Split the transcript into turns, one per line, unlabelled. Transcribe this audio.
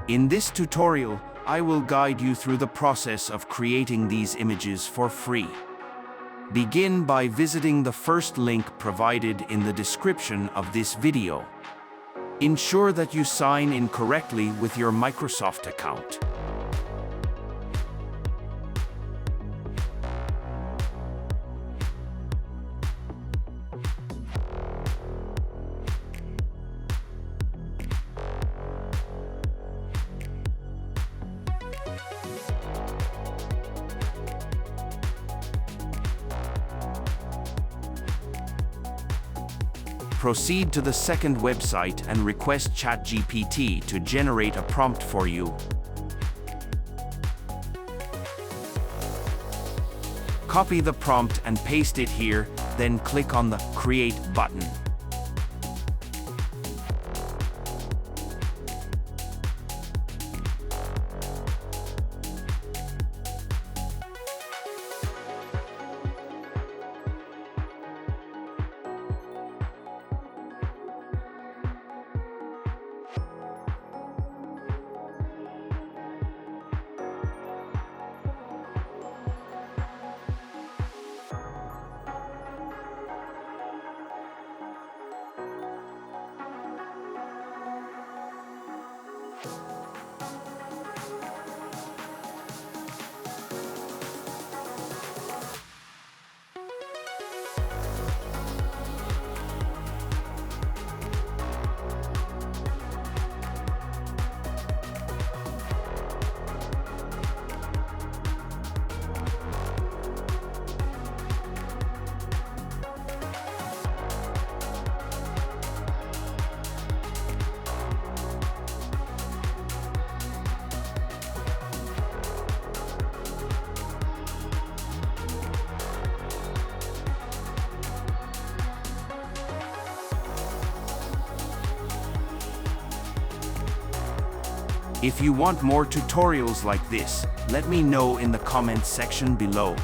In this tutorial, I will guide you through the process of creating these images for free. Begin by visiting the first link provided in the description of this video. Ensure that you sign in correctly with your Microsoft account. Proceed to the second website and request ChatGPT to generate a prompt for you. Copy the prompt and paste it here, then click on the Create button. If you want more tutorials like this, let me know in the comments section below.